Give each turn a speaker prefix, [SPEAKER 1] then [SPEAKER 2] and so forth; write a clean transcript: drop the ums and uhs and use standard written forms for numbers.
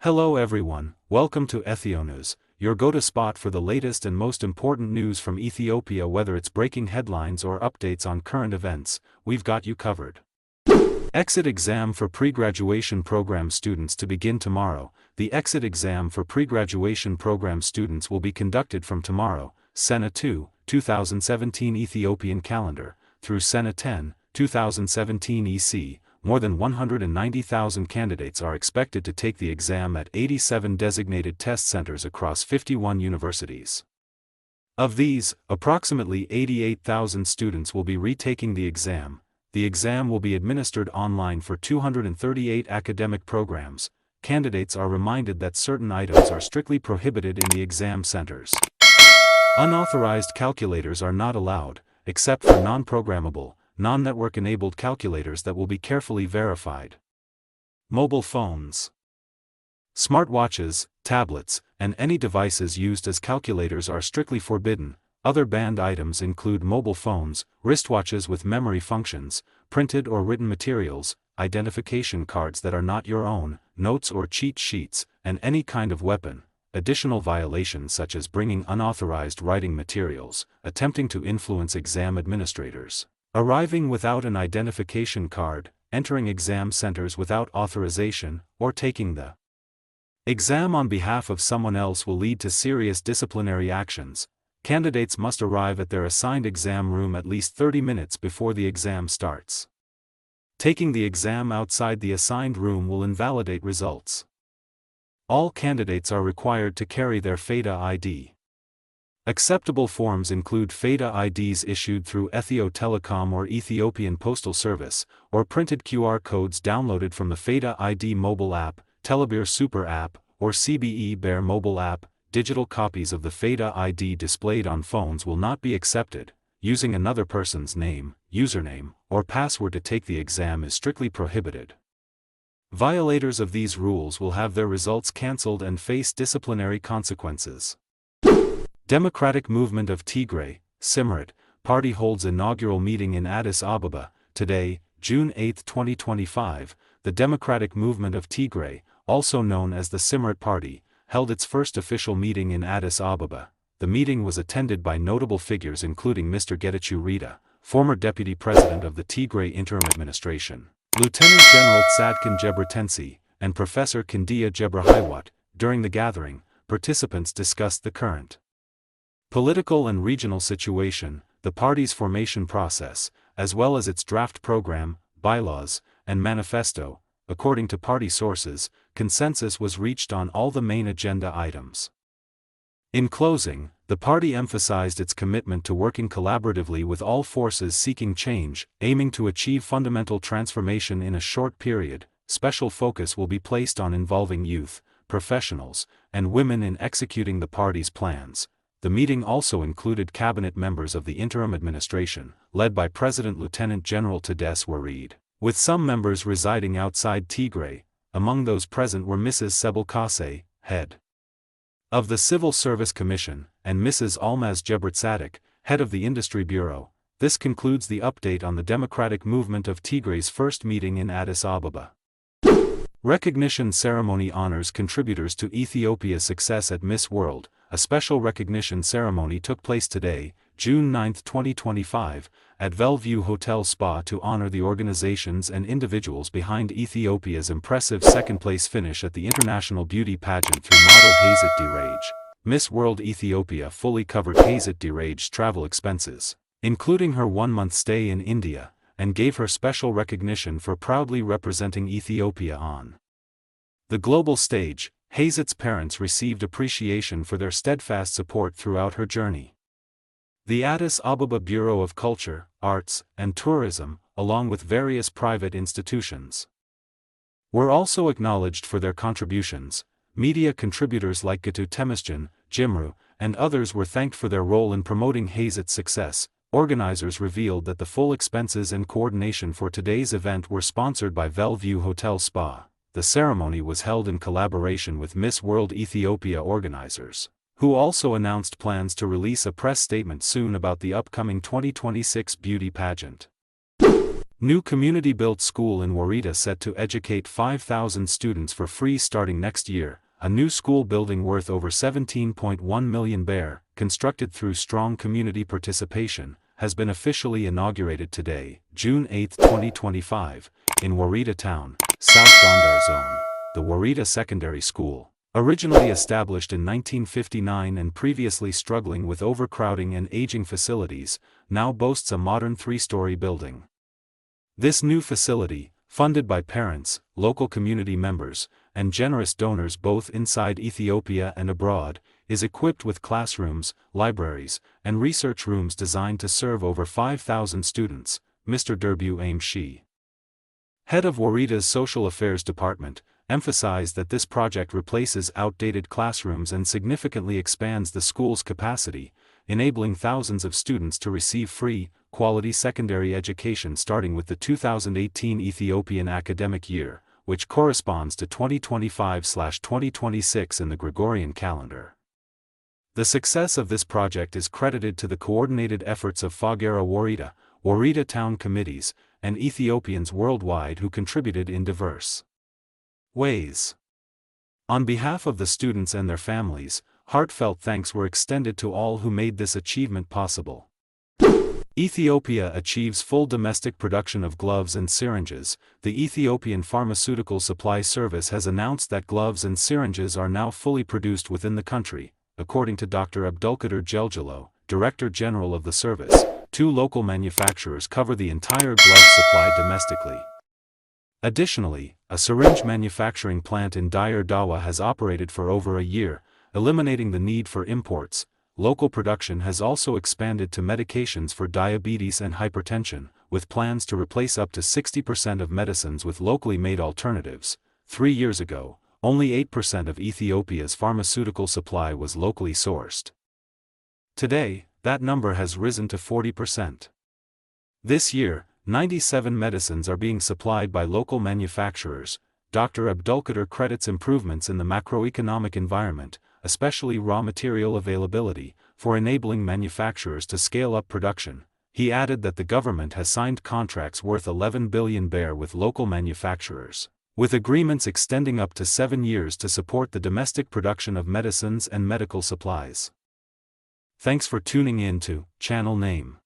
[SPEAKER 1] Hello everyone, welcome to Ethionews, your go-to spot for the latest and most important news from Ethiopia. Whether it's breaking headlines or updates on current events, we've got you covered. Exit exam for pre-graduation program students to begin tomorrow. The exit exam for pre-graduation program students will be conducted from tomorrow, Sena 2, 2017 Ethiopian calendar, through Sena 10, 2017 EC. More than 190,000 candidates are expected to take the exam at 87 designated test centers across 51 universities. Of these, approximately 88,000 students will be retaking the exam. The exam will be administered online for 238 academic programs. Candidates are reminded that certain items are strictly prohibited in the exam centers. Unauthorized calculators are not allowed, except for non-programmable, non-network-enabled calculators that will be carefully verified. Mobile phones, smartwatches, tablets, and any devices used as calculators are strictly forbidden. Other banned items include mobile phones, wristwatches with memory functions, printed or written materials, identification cards that are not your own, notes or cheat sheets, and any kind of weapon. Additional violations such as bringing unauthorized writing materials, attempting to influence exam administrators, arriving without an identification card, entering exam centers without authorization, or taking the exam on behalf of someone else will lead to serious disciplinary actions. Candidates must arrive at their assigned exam room at least 30 minutes before the exam starts. Taking the exam outside the assigned room will invalidate results. All candidates are required to carry their FADA ID. Acceptable forms include FADA IDs issued through Ethio Telecom or Ethiopian Postal Service, or printed QR codes downloaded from the FADA ID mobile app, Telebir Super app, or CBE Bear mobile app. Digital copies of the FADA ID displayed on phones will not be accepted. Using another person's name, username, or password to take the exam is strictly prohibited. Violators of these rules will have their results cancelled and face disciplinary consequences. Democratic Movement of Tigray, Simeret, party holds inaugural meeting in Addis Ababa. Today, June 8, 2025, the Democratic Movement of Tigray, also known as the Simeret Party, held its first official meeting in Addis Ababa. The meeting was attended by notable figures including Mr. Getachew Reda, former Deputy President of the Tigray Interim Administration, Lieutenant General Tzadkan Gebretensi, and Professor Kindia Gebrehayawat. During the gathering, participants discussed the current political and regional situation, the party's formation process, as well as its draft program, bylaws, and manifesto. According to party sources, consensus was reached on all the main agenda items. In closing, the party emphasized its commitment to working collaboratively with all forces seeking change, aiming to achieve fundamental transformation in a short period. Special focus will be placed on involving youth, professionals, and women in executing the party's plans. The meeting also included cabinet members of the interim administration, led by President Lieutenant General Tadesse Wareed, with some members residing outside Tigray. Among those present were Mrs. Sebel Kase, head of the Civil Service Commission, and Mrs. Almaz Gebretsadik, head of the Industry Bureau. This concludes the update on the Democratic Movement of Tigray's first meeting in Addis Ababa. Recognition ceremony honors contributors to Ethiopia's success at Miss World. A special recognition ceremony took place today, June 9, 2025, at Bellevue Hotel Spa to honor the organizations and individuals behind Ethiopia's impressive second-place finish at the International Beauty Pageant through Model Haset Dereje. Miss World Ethiopia fully covered Haset Dereje's travel expenses, including her one-month stay in India, and gave her special recognition for proudly representing Ethiopia on the global stage. Haset's parents received appreciation for their steadfast support throughout her journey. The Addis Ababa Bureau of Culture, Arts, and Tourism, along with various private institutions, were also acknowledged for their contributions. Media contributors like Gatu Temesgen, Jimru, and others were thanked for their role in promoting Haset's success. Organizers revealed that the full expenses and coordination for today's event were sponsored by Bellevue Hotel Spa. The ceremony was held in collaboration with Miss World Ethiopia organizers, who also announced plans to release a press statement soon about the upcoming 2026 beauty pageant. New community-built school in Woreta set to educate 5,000 students for free starting next year. A new school building worth over 17.1 million baht, constructed through strong community participation, has been officially inaugurated today, June 8, 2025, in Woreta Town, South Gondar Zone. The Woreta Secondary School, originally established in 1959 and previously struggling with overcrowding and aging facilities, now boasts a modern 3-story building. This new facility, funded by parents, local community members, and generous donors both inside Ethiopia and abroad, is equipped with classrooms, libraries, and research rooms designed to serve over 5,000 students, Mr. Derbu Aimshi, head of Woreta's Social Affairs Department, emphasized that this project replaces outdated classrooms and significantly expands the school's capacity, enabling thousands of students to receive free, quality secondary education starting with the 2018 Ethiopian academic year, which corresponds to 2025/2026 in the Gregorian calendar. The success of this project is credited to the coordinated efforts of Fagera Woreta, Woreta town committees, and Ethiopians worldwide who contributed in diverse ways. On behalf of the students and their families, heartfelt thanks were extended to all who made this achievement possible. Ethiopia achieves full domestic production of gloves and syringes. The Ethiopian Pharmaceutical Supply Service has announced that gloves and syringes are now fully produced within the country, according to Dr. Abdulkadir Jelgilo, Director General of the service. 2 local manufacturers cover the entire glove supply domestically. Additionally, a syringe manufacturing plant in Dire Dawa has operated for over a year, eliminating the need for imports. Local production has also expanded to medications for diabetes and hypertension, with plans to replace up to 60% of medicines with locally made alternatives. 3 years ago, only 8% of Ethiopia's pharmaceutical supply was locally sourced. Today, that number has risen to 40%. This year, 97 medicines are being supplied by local manufacturers. Dr. Abdulkadir credits improvements in the macroeconomic environment, especially raw material availability, for enabling manufacturers to scale up production. He added that the government has signed contracts worth 11 billion baht with local manufacturers, with agreements extending up to 7 years to support the domestic production of medicines and medical supplies. Thanks for tuning in to Channel Name.